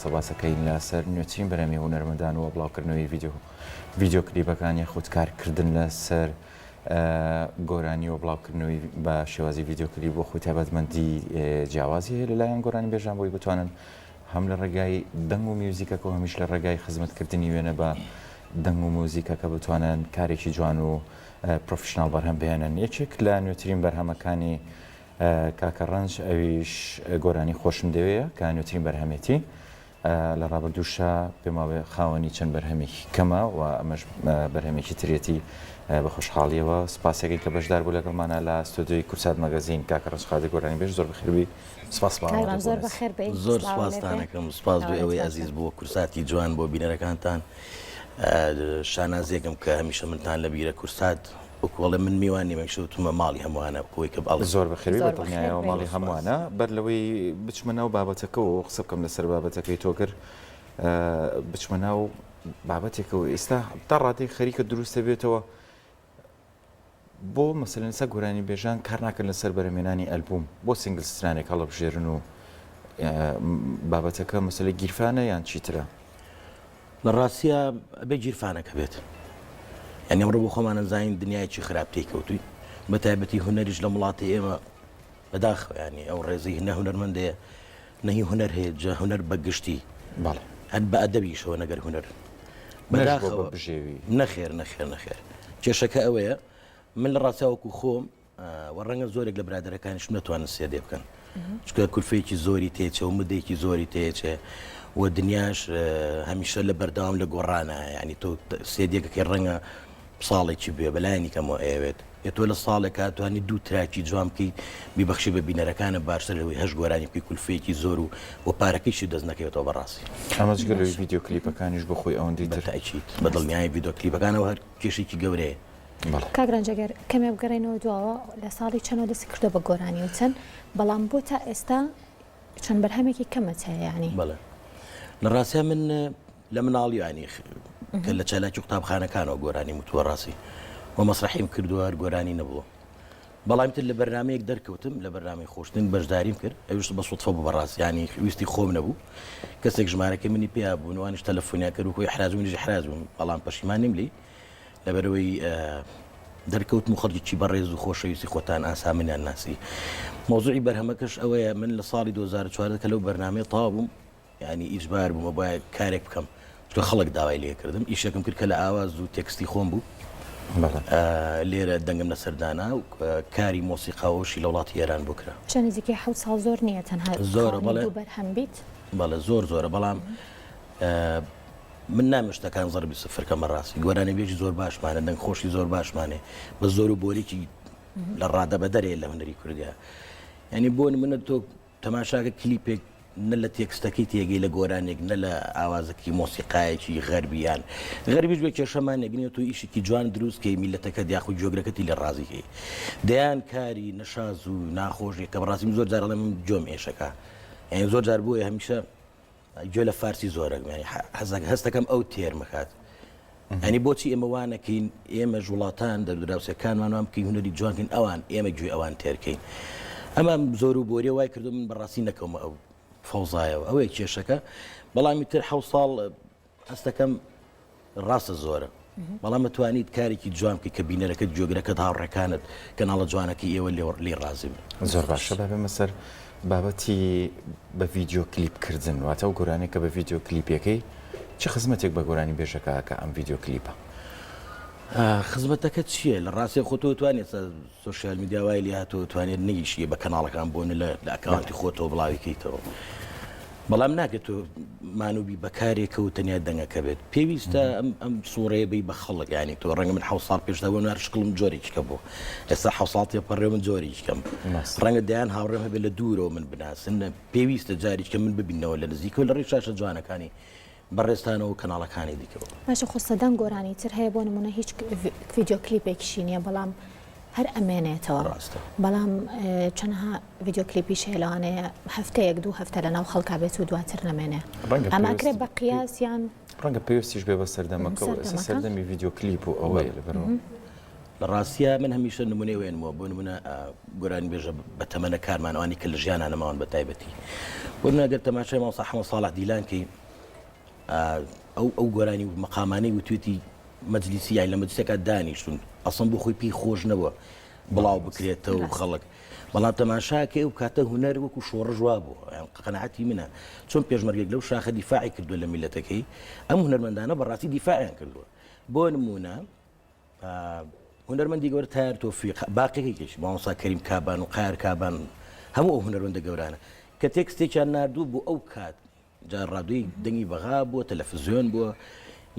سەباسەکەین لەسەر نوێترین بەرەمی هونەرمەندان و بڵاوکردنەوەی ڤیدیۆ کلیپەکان یاخود کارکردن لەسەر گۆرانی و بڵاوکردنەوەی بە شێوازی ڤیدیۆ کلیپ بۆ خۆی تایبەتمەندی جیاوازی هەیە لەلایەن گۆرانی بێژان بۆی بتوانن هەم لە ڕێگای دەنگ و میوزیکەکە و هەمیش لە ڕێگای خزمەتکردنی وێنە بە دەنگ و موزیکەکە بتوانن کارێکی جوان و پرۆفشنال بەرهەم بهێنن. یەکێک لە نوێترین بەرهەمەکانی کاکە ڕەنج ئەویش گۆرانی خۆشم دەوەیە کە نوێترین بەرهەمێتی لە ڕابردووشە پێماوێ خاوەنی چەند بەرهەمێکی کەمە و ئەمەش بەرهەمێکی ترێتی بە خۆشحاڵیەوە سپاسێکی کە بەشدار بوو لەگەڵمانە لە ستودیۆی کورسات مەگەزین کاکە ڕەنج خادی گۆرانی بێژ زۆر بەخێربی. زۆر سپاستانەکەم سپاس بۆ ئەوەی ئەزیز بووە کورساتی جوان بۆ بینەرەکانتان شانازێکم کە هەمیشە منتان لە بیرە کورسات وەڵێ من میوانی مەکشوتمە ماڵی هەمووانە بۆی کە باڵ زۆر بەخێوی بەدڵنیایەوە ماڵی هەمووانە بەر لەوەی بچمە ناو بابەتەکە و قسە بکەم لەسەر بابەتەکەی تۆ کرد بچمە ناو بابەتێکەوە ئێستا تا ڕادەی خەریکە دروستە بێتەوە بۆ مەسەلەن لەسەر گۆرانی بێژان کار ناکەن لەسەر بەرهەمێنانی ئەلبوم بۆ سینگل سترانێک هەڵەبژێرن و بابەتەکە مەسەلەی گیرفانە یان چیترە؟ لە ڕاستیە بێ گیرفانەکە بێت یعنی ئەمڕۆ بۆ خۆمانە زانین دنیایکی خراپتەی کەوتووی بە تایبەتی هونەریش لە وڵاتی ئێمە بەداخەوە ینی ئەو ڕێزی نە هونەرمەندەیە نەهی هونەر هەیە جا هونەر بەگشتی هەر بە ئەدەبیشەوە نەگەر هونەر بەداخەوە نەخێر کێشەکە ئەوەیە من لە ڕاستیاوەکو خۆم وەڕەنگە زۆرێک لە برادەرەکانیشم نەتوانن سێدێ بکەن چکە کولفەیەکی زۆری تێچێ و مدەیەکی زۆری تێچێ و دنیاش هەمیشە لە بەردەوام لە گۆڕانە ینی تۆ سێدێکەکەی ڕەنگە ساڵێکی بێ بەلایانی کەمەوە ئەوێت تۆ لە ساڵێکە توانی دوو تراکی جوام بکەیت بیبەخشی بە بینەرەکانە باشتر لەوەی هەش گۆرانی بکەی کولفەیەکی زۆر و پارەکەیشی دەست نەکەوێتەوە بەڕاستی ئەمەجگە لەوەی ڤیدیۆ کلیپەکانیش بۆ خۆی ئەوەندەی تەئکید بەدڵنیایی ڤیدیۆ کلیپەکانەوە هەر کێشێکی گەورەیە. کاگرانجەگەر کەمێ بگەڕێنەوە دواوە لە ساڵی چەندەوە دەستی کردە بە گۆرانی و چەند بەڵام بۆ تا ئێستا چەند بەرهەمێکی کەمەت هەیە ینی بەڵێ لە ڕاستیە من لە مناڵی ینی کە لە چالاکی قوتابخانەکانەوە گۆرانی وتووە ڕاستی و مەسرحیم کردووە هەر گۆرانی نەبووە بەڵام تر لە بەرنامەیەک دەرکەوتم لە بەرنامەی خۆشتن بەشداریم کرد ئەوش بە سوتفە بوو بەڕاست ینی ویستی خۆم نەبوو کەسێک ژمارەکە منی پێیا بوو نوانش تەلەفۆنیا کرد و خۆی حرازبوونیژی حرازبووم بەڵام پەشیمانیم لی لەبەرەوەی دەرکەوتم و خەڵکیی بەڕێز و خۆشەویستی خۆتان ئاسامنیان ناسی مۆزوعی بەرهەمەکەش ئەوەیە من لە ساڵی 2014 کە لەو بەرنامەیە تاوا بووم ینی ئیجبار بوومە باید کارێک بکەم چکە خەڵک داوای لێ کردم ئیشەکەم کرد کە لە ئاواز و تێکستی خۆم بوو لێرە دەنگم لە سەردانا و کاری مۆسیقاوەشی لە وڵاتی ئێران بۆ کرا چەند نزیکی 7 ساڵ زۆر نییە تەنها زۆرە بەرهەم بیت بەڵێ زۆرە بەڵام من نامشتەکان زەربی سفرکەمە ڕاستی گۆرانی بێژی زۆر باشمانە دەنگ خۆشی زۆر باشمانێ بە زۆر و بۆریکی لە ڕادە بە دەرێ لە هونەری کوردیا ینی بۆ منە تۆ تەماشاکە کلیپێک نە لە تێکستەکەی تێگەی لە گۆرانێک نە لە ئاوازەکی مۆسیقایەکی غەربیان غەربیش بێ کێشەمان نەگنێت و ئیشێکی جوان دروستکەی میلەتەکە دیاخو جۆگرەکەتی لە ڕازیکەی دەیان کاری نەشاز و ناخۆشی کە بەڕاستی زۆر جارڵێ من جۆم ئێشەکە یعنی زۆر جار بووە هەمیشە گوێ لە فارسی زۆرە هەستەکەم ئەو تێرمەکات ئەنی بۆچی ئێمە وانەکەین ئێمە ژوڵاتان دەردراوسەکانمان وام بکەین هونەری جوانکەین ئەوان ئێمە گوێ ئەوان تێرکەین ئەمە زۆر و بۆریە وای کردو من بەڕاستی نەکەمە ئەو فەوزایەوە ئەوەیە کێشەکە بەڵامی تر 7 ساڵ هەستەکەم ڕاستە زۆرە بەڵام توانیت کارێکی جوان بکەیت کە بینەرەکەت جۆگرەکەت هاوڕێکانت کەناڵە جوانەکەی ئێوە لێ ڕازی بن زۆر باشە بابێمە سەر بابەتی بە ڤیدیۆ کلیپکردن واتە و گۆرانێک کە بە ڤیدیۆ کلیپەکەی چه خزمەتێک بە گۆرانی بێژەکە کە ئەم ڤیدیۆ کلیپە خزمەتەکە چییە لە ڕاستی خۆتۆ توانێت سوۆشیال میدیاوای لێ هاتۆ توانێت نەیشیە بە کەناڵەکان بۆن لە ئەکاونتی خۆتەوە بڵاویکەیتەوە بەڵام ناکێت تۆ مانوبی بەکارێکە و تەنیا دەنگەکە بێت پێویستە ئەم سوورەیە بی بە خەڵک ینی تۆ ڕەنگە من 7 ساڵ پێشدا بۆ نارشکڵم جۆرێکیکە بۆ ئێستا 7 ساڵ تێپەڕێ من جۆرێکیکەم ڕەنگە دەیان هاوڕێم هەبێت لە دوورەوە من بناسن پێویستە جاریکە من ببینەوە لە نزیکەوە لە ڕێی شاشە جوانەکانی بەڕێستانەوە کەناڵەکانی دیکەوە باشە خۆستەدەنگ گۆرانی تر هەیە بۆ نمونە هیچ ڤیدیۆ کلیپێکیشی نییە بەڵام هەر ئەمێنێتەوە بەڵام چەندها ڤیدیۆ کلیپیش هێلانەیە هەفتەیەک دوو هەفتە لەناو خەڵکا بێت و دواتر نەمێنێ ئەماکرێت بە قیاسیان ڕەنگە پێویستیش بێ بە سەردەمەکە و سەردەمی ڤیدیۆ کلیپ و ئەوەیە لەبەرەوە لە ڕاستە من هەمیشە نمونەی وێنمەوە بۆ نمونە گۆرانی بێژە بە تەمەنە کارمانەوانی کە لە ژیانانەماوان بە تایبەتی بۆ نەگەر تەماشای مامۆستا حەمەد ساڵح دیلانکەی ئەو گۆرانی مەقامانەی وتوێتی مەجلیسی یان لە مەجلیسەکە دانیشتون ئەسڵ بۆ خۆی پێی خۆش نەبووە بڵاو بکرێتەوە خەڵک بەڵام تەماشاکەی و کاتە هونەر وەکو شۆڕە جووا بوو قەنەعەتی منە چۆن پێشمەرگێک لەو شاخە دیفاعی کردووە لە میلەتەکەی ئەم هونەرمەندانە بەڕاستی دیفاعیان کردووە بۆ نمونە هونەرمەندی گەورە تایار تۆفیق باقیەکەیش مامۆستا کەریم کابان و قایار کابان هەموو ئەو هونەرمەندە گەورانە کە تێکستێکیان ناردوو بۆ ئەو کات جار ڕادوی دەنگی بەغا بووە تەلەڤیزیۆن بووە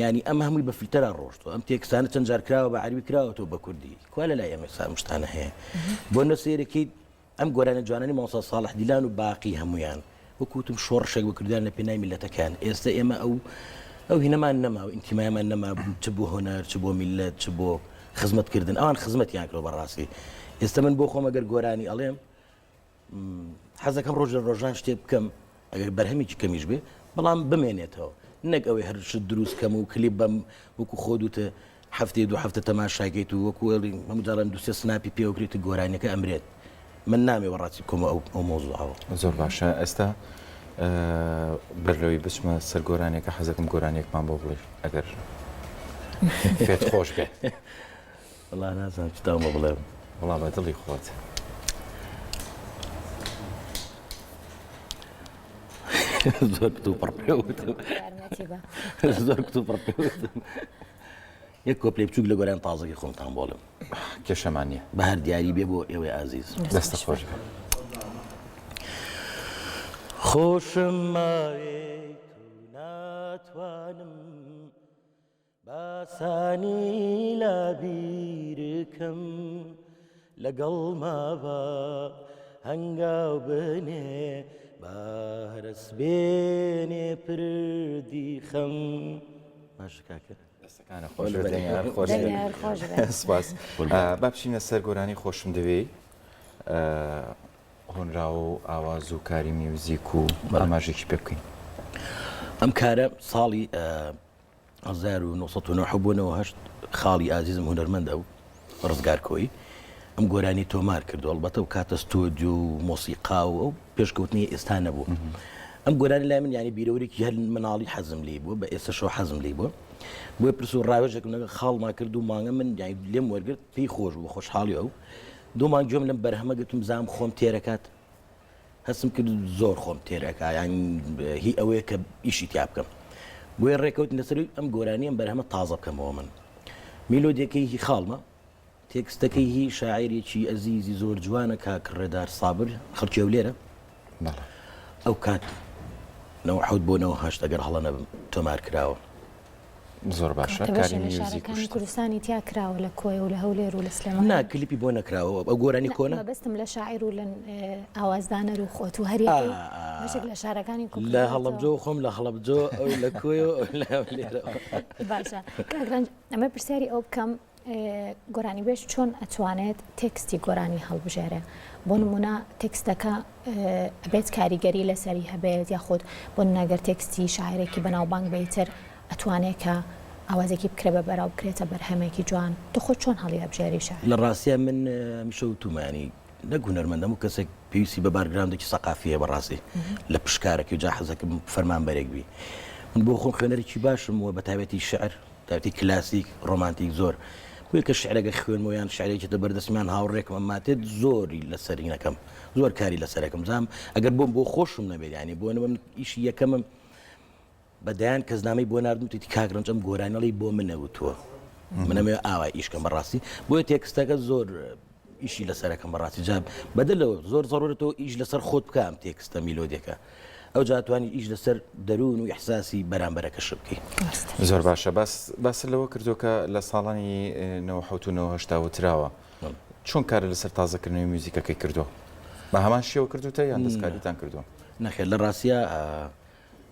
ینی ئەم هەمووی بە فیلتەرا ڕۆشتەوە ئەم تێکستانە چەند جار کراوە بە عەربی کراوەتەوە بە کوردی کوا لە لای ئێمە سامشتانە هەیە بۆ نەسیرەکەی ئەم گۆرانە جوانانی مامۆستا ساڵح دیلان و باقی هەمویان وەکوتم شۆڕشێک بە کوردیان لە پێناوی میلەتەکان ئێستا ئێمە ئەو هینەمان نەما و ئینتیمایمان نەما چ بۆ هۆنەر چ بۆ میلەت چ بۆ خزمەتکردن ئەوان خزمەتیان کردەوە بەڕاستی ئێستا من بۆ خۆم ئەگەر گۆرانی ئەڵێم حەزەکەم ڕۆژ لە ڕۆژان شتێ بکەم ئەگەر بەرهەمێکی کەمیش بێ بەڵام بمێنێتەوە نەک ئەوەی هەرشت دروست کەم و کلیپ بەم وەکو خۆدوتە هەفتەی دوو هەفتە تەماشاکەیت و وەکو هەموو جاڵان دوسێ سناپی پێوەکرێت گۆرانیەکە ئەمرێت من نامێ وەڕاستی کۆمە ئەو مۆزوعەوە زۆر باشە ئێستا بەرلەوەی بچمە سەر گۆرانێکە حەزەکەم گۆرانێکمان بۆ بڵێ ئەگەر پێت خۆش بێ وەڵا نازانم چ تاومە بڵێم وەڵام بە دڵی خۆت زۆر کتوب پڕپێوتم زۆر کتوب پڕپێوتم یەک کۆپلێ بچووک لە گۆران تازەکی خۆمتان بۆڵم کێشەمان نییە بە هەر دیاری بێ بۆ ئێوەی ئازیز دەستە خۆش خۆشم ماوێ تو ناتوانم باسانی لابیرکەم لەگەڵ ماوە هەنگاو بنێ بارەس بێنێ پردی خەم باشە کاکە دەستەکانە خۆش سپاس با بچینە سەر گۆرانی خۆشم دەوێ هۆنراوە و ئاواز و کاری میوزیک و ئاماژێکی پێ بکەین ئەم کارە ساڵی 1990 خاڵی ئازیزم هونەرمەندە و ڕزگار کۆی ئەم گۆرانی تۆمار کردو ئەڵبەتە و کاتە ستۆدیۆ و مۆسیقا و ئەو پێشکەوتنی ئێستا نەبوو ئەم گۆرانی لای من ینی بیرەوەرێکی هەر مناڵی حەزم لێ بووە بە ئێستا شەو حەزم لێ بووە بۆیە پرس و ڕاوێژێکم لەگە خاڵما کرد و مانگە من یانی لێم وەرگرت پێی خۆش بوو خۆشحاڵی ئەو دوو مانگ گوێم لەم بەرهەمە گرتم زام خۆم تێرەکات هەستم کرد زۆر خۆم تێرەکە یانی هی ئەوەیە کە ئیشی تیا بکەم بۆیە ڕێکەوت لەسەر ئەم گۆرانی ئەم بەرهەمە تازە بکەمەوە من میلۆدیەکەی هی خاڵمە تێکستەکەی هی شاعیرێکی ئەزیزی زۆر جوانە کاکڕێدار سابر خەڵکی ئەو لێرە ئەو کات 90 بۆ 98 ئەگەر هەڵە نەبم تۆمار کراوە زۆر باشە کاری میوزیک کوردستانی تیا کراوە لە کۆی و لە هەولێر و لە سلێمان نا کلیپی بۆ نەکراوە ئەو گۆرانی کۆنە بەستم لە شاعیر و لە ئاوازدانەر و خۆت و هەریەکەی بەشێک لە شارەکانی لە هەڵەبجۆ خۆم لە هەڵەبجۆ ئەو لە کۆی و لە هەولێرە باشە کاگرانج ئەمە پرسیاری ئەو بکەم گۆرانی بێژ چۆن ئەتوانێت تێکستی گۆرانی هەڵبژێرە بۆ نمونە تێکستەکە ئەبێت کاریگەری لەسەری هەبێت یاخود بۆ ناگەر تێکستی شاعرێکی بەناوبانگ بیتر ئەتوانێت کە ئاوازێکی بکرێ بە بەراو بکرێتە بەرهەمێکی جوان دخۆ چۆن هەڵی هەبژێری شاعر لە ڕاستیە من میشەوتومانی نەک هونەرمەندەم و کەسێک پێویستی بە بارگراوندێکی سەقافیە بەڕاستی لە پشکارێکی جا حەزەکەم فەرمانبەرێک بی من بۆ خۆم خوێنەرێکی باشم و بە تایبەتی شعر تایبەتی کلاسیک ڕۆمانتیک زۆر بۆیە کە شعرەکە خوێنمەوەیان شعرێکی دەبەردەستمیان هاوڕێکم ئەماتێت زۆری لەسەری نەکەم زۆر کاری لەسەرەکەم زام ئەگەر بۆم بۆ خۆشم نەبێت ینی بۆ نەوەم ئیشی یەکەمم بەدایان کەسنامەی بۆ نردم توی کاگرنج ئەم گۆرانەڵی بۆ منەوتووە منەمێ ئاوای ئیشکەم بەڕاستی بۆیە تێکستەکە زۆر ئیشی لەسەرەکەم بەڕاستی جاب بەدلەوە زۆر زۆرەوە ئیش لەسەر خۆت بکەم تێکستە میلۆدیەکە ئەو جاتوانی ئیش لەسەر دەروون و ئیحساسی بەرامبەرەکە شبکەی زۆر باشە باس لەوە کردوکە لە ساڵانی 1970 وتراوە چۆن کارە لەسەر تازەکردنەوەی میوزیکەکەی کردووە بە هەمان شێوە کردوتە یان دەستکاریتان کردووە نەخێر لە ڕاستیە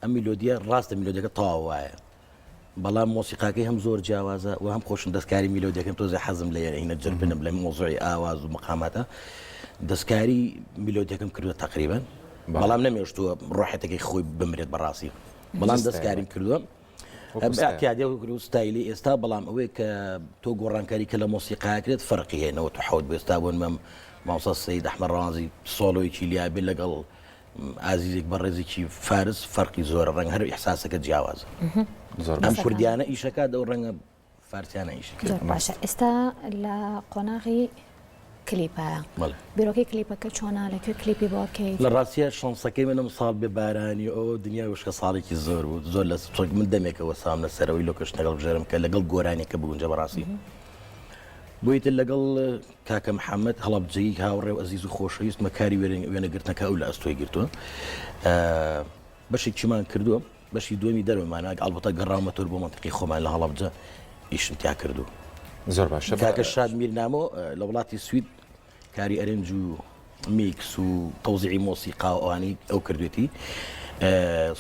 ئەم میلۆدیە ڕاستە میلۆدیەکە تەواو وایە بەڵام مۆسیقاکەی هەم زۆر جیاوازە و هەم خۆشم دەستکاری میلۆدیەکەم تۆزە حەزم لە هینە جربنم لە مۆزوعی ئاواز و مقاماتە دەستکاری میلۆدیەکەم کردووە تقریبا بەڵام نەمێشتووە ڕۆحەتەکەی خۆی بمرێت بەڕاستی بەڵام دەستکاریم کردووە اعتیادی و ستایلی ئێستا بەڵام ئەوەیە کە تۆ گۆڕانکاری کە لە مۆسیقاکرێت فەرقی هەیەەوە تو حوت بێستا بوون مەم ماوسە سەید ئەحمەد ڕازی سۆلۆیکی لیابێ لەگەڵ ئازیزێک بە ڕێزێکی فارس فەرقی زۆر ڕەنگ هەر ئیحساسەکە جیاوازە ئەم کوردیانە ئیشەکە دەو ڕەنگە فارسیانە ئیشەکە باشە ئێستا لە قۆناغی کلیپە بیرۆکەی کلیپەکە چۆنا لەکوێ کلیپی بۆ بکەیت لە ڕاستیە شانسەکەی منم ساڵ بێ بارانی ئەو دنیا وشکە ساڵێکی زۆر بوو زۆر لە چۆک من دەمێکەوە سام لە سەرەوەی لۆکەش لەگەڵ بژێرم کە لەگەڵ گۆرانێکە بوونجە بەڕاستی بۆیتر لەگەڵ کاکە محەممەد هەڵبجەیی هاوڕێ و ئەزیز و خۆشەویست مەکاری وێنەگرتنەکە ئەو لە ئەستۆی گرتووە بەشێکیمان کردووە بەشی دومی دەروێمانە ئەڵبەتە گەڕاومەتۆر بۆ منتیقی خۆمان لە هەڵبجە ئیشم تیا کردو زۆر باشە کاکە شاد میرنامۆ لە وڵاتی سوید کاری ئەرنج و میکس و تەوزیعی مۆسیقا و ئەوانی ئەو کردوێتی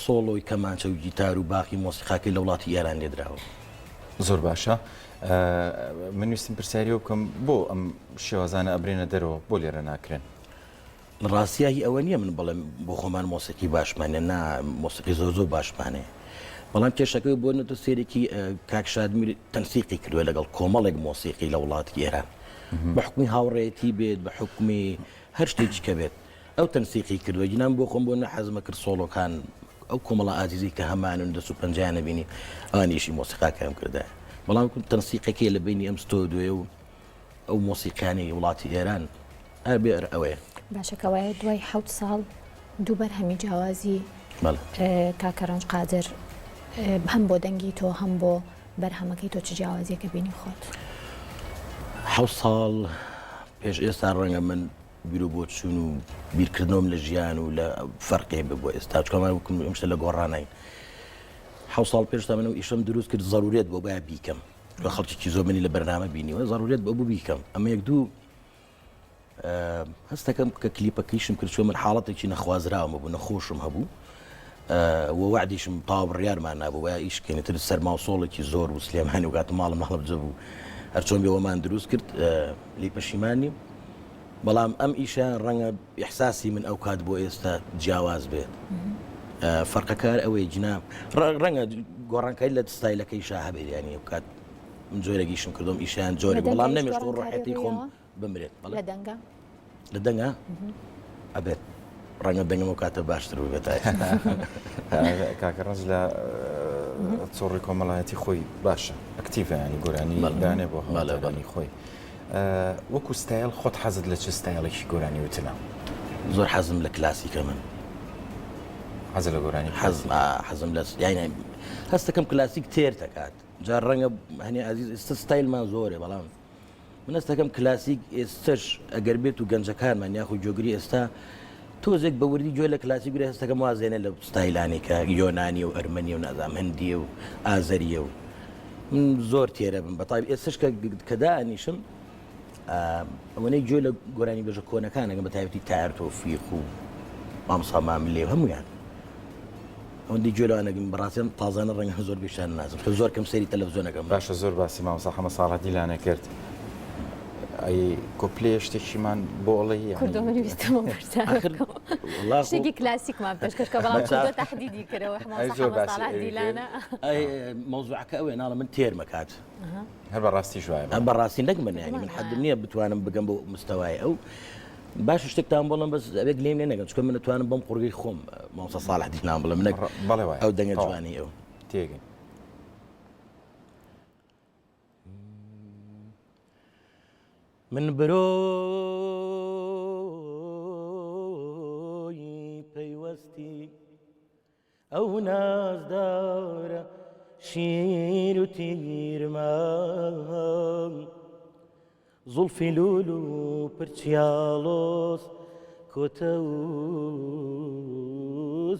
سۆڵۆی کەمانچە و گیتار و باقی مۆسیقاکەی لە وڵاتی ئێران لێدراوە زۆر باشە من ویستم پرسیاری بکەم بۆ ئەم شێوازانە ئەبرێنە دەرەوە بۆ لێرە ناکرێن ڕاستیایی ئەوە نییە من بڵێم بۆ خۆمان مۆسیقی باشمانە نا مۆسیقی زۆر زۆر باشمانەیە بەڵام کێشەکەی بۆ نەتە سێرێکی کاک شادمیر تەنسیقی کردووە لەگەڵ کۆمەڵێک مۆسیقی لە وڵاتی ئێران بە حکمی هاوڕێتی بێت بە حکمی هەر شتێکی کە بێت ئەو تەنسیقی کردووە گینان بۆ خۆم بۆ نەحەزمە کرد سۆڵۆکان ئەو کۆمەڵە ئازیزی کە هەمانن دەست و پەنجیانە بینی ئەوانیشی مۆسیقاکەم کردە بەڵام تەنسیقەکەی لە بینی ئەم ستۆ دوێ و ئەو مۆسیقانی وڵاتی ئێران هەر ئەوەیە باشەکەوایە دوای حوت ساڵ دووبەر هەمی جیاوازی کاکە ڕەنج قادر هەم بۆ دەنگی تۆ هەم بۆ بەرهەمەکەی تۆ چ جیاوازیەکە بینی خۆت حوت ساڵ پێش ئێستا ڕەنگە من بیر و بۆ چوون و بیرکردنەوەم لە ژیان و لە فەرقێ بۆ ئێستا چکەمان وکم ئەمشتە لە گۆڕانین حوت ساڵ پێشتا منەوە ئیشەم دروست کرد زەرورێت بۆ باید بیکەم خەڵکی زۆر منی لە بەرنامە بینیوە زەرورێت بۆ بیکەم ئەمە یەک دوو هەستەکەم کە کلیپەکەیشم کرد چۆ من حاڵەتێکی نەخوازراومە بوو نەخۆشم هەبوو وەعدیشم تاو بڕیارمان نابوو وای ئیشکەنیتر سەرما و سۆڵێکی زۆر و سلێمانی وگاتە ماڵم هەڵبجە بوو هەرچۆن بێوەمان دروست کرد لی پەشیمانی بەڵام ئەم ئیشان ڕەنگە ئیحساسی من ئەو کات بۆ ئێستا جیاواز بێت فەرقەکار ئەوەی جنا ڕەنگە گۆڕانکاری لە ستایلەکەی شا هەبێت ینی ئەو کات من جۆرەگیشم کردم ئیشان جۆرە بەڵام نەمێشت ڕۆحەتی خۆم بمرێت لە دەنگە ئەبێت ڕەنگە دەنگەمە کاتە باشتر بێت کاکە ڕەنج لە چۆڕی کۆمەڵایەتی خۆی باشە ئەکتیڤە ینی گۆرانی دانێ بۆ هەڵەبانی خۆی وەکو ستایل خۆت حەزت لە چ ستایلێکی گۆرانی وتنە زۆر حەزم لە کلاسیکە من حەز لە گۆرانی حەزم لە یعنی هەستەکەم کلاسیک تێر دەکات جا ڕەنگە هەنێ عزیز ئێستا ستایلمان زۆرێ بەڵام من هەستەکەم کلاسیک ئێستش ئەگەر بێت و گەنجەکانمان یاخو جۆگری ئێستا تۆزێک بە وردی گوێ لە کلاسی گوێ هەستەکەم وازێنە لە ستایلانی کە یۆنانی و ئەرمەنی و نازام هەندیە و ئازەریە و من زۆر تێرە بم بەتابی ئێستش کە دانیشم ئەوەنەی گوێ لە گۆرانی بێژە کۆنەکانەکە بە تایبەتی تار تۆفیق و مامسا ماملێ هەمویان ئەوەندی گوێ لەوانەگەم بەڕاستیان تازانە ڕەنگە زۆر بیشتان نازم کە زۆر کەم سەیری تەلەڤیزۆنەکەم باشە زۆر باسی مامۆستا حەمەد ساڵح دیلانە کرد ئەی کۆپلێ شتێکیمان بۆ ئەڵی شتێکی کلاسیکمان پێشکەشکە بەڵام تەحدیدی کردەوە مەوزوعەکە ئەوێ ناڵە من تێرمەکات هەر بەڕاستی ژوایە ئەم بەڕاستی نەکمەنیانی من حەدم نییە بتوانم بگەم بۆ مستەوای ئەو باش شتێکتان بڵم بەس ئەبێت لێم لێ نەگەم چکە من نتوانم بەم قوڕگەی خۆم مامۆستا ساڵح دیلان بڵم منە ئەو دەنگە جوانی ئەو تێگەین من برۆی پەیوەستی ئەو نازدارە شیر و تیرمان زولفی لول و پرچیاڵۆس کۆتە و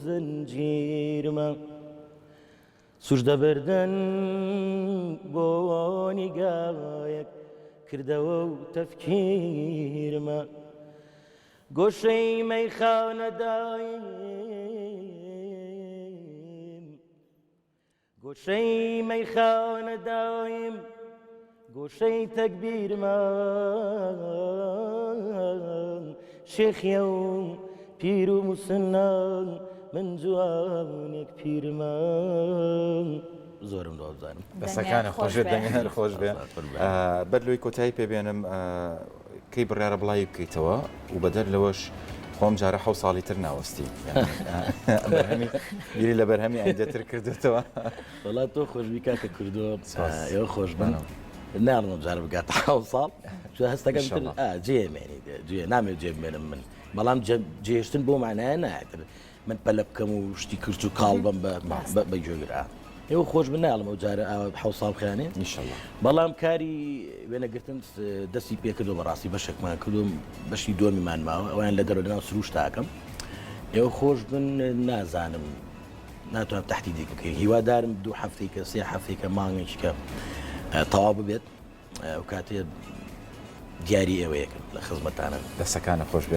زەنجیرمە سوش دەبەردەن بۆنی گایەک کردەوە و تەفکیرمە گۆشەی مەیخانەدایم گۆشەی مەیخانەدایم گۆشەی تەکبیرمە شێخیە و پیر و موسنان من جوانێک پیرمە زۆرم دۆزانم دەستەکانە خۆش دەنگێنەر خۆش بێ بەرلووی کۆتایی پێبێنم کەی بڕیارە بڵایی بکەیتەوە و بەدەر لەوەش خۆم جارە 7 ساڵی تر ناوەستی بیری لە بەرهەمی ئەنجەتر کردوێتەوە وڵات تۆ خۆشبی کاکە کردو ئێوە خۆش بن ناڵمە جارە بگات 7 ساڵ هەستەکەم جێمێنی جێ نامێت جێبمێنم من بەڵام جێشتن بۆ معنایە نایتر من پەلە بکەم و شتی کرد و کاڵ بم بە گوێگرا ئێوە خۆش بن ناڵمە و جارە 7 ساڵ خیانێ بەڵام کاری وێنەگرتن دەستی پێکردو بەڕاستی بەشێکمان کردوم بەشی دۆمیمان ماوە ئەویان لە دەرەوە لەناو سروش تاکەم ئێوە خۆش بن نازانم ناتوانم تهدیدی بکەین هیوادارم 2 هەفتەیەکە 3 هەفتەیەکە مانگێکیکە تەواو ببێت ئەو کاتێ دیاری ئێوەیەکە لە خزمەتانە دەستەکانە خۆش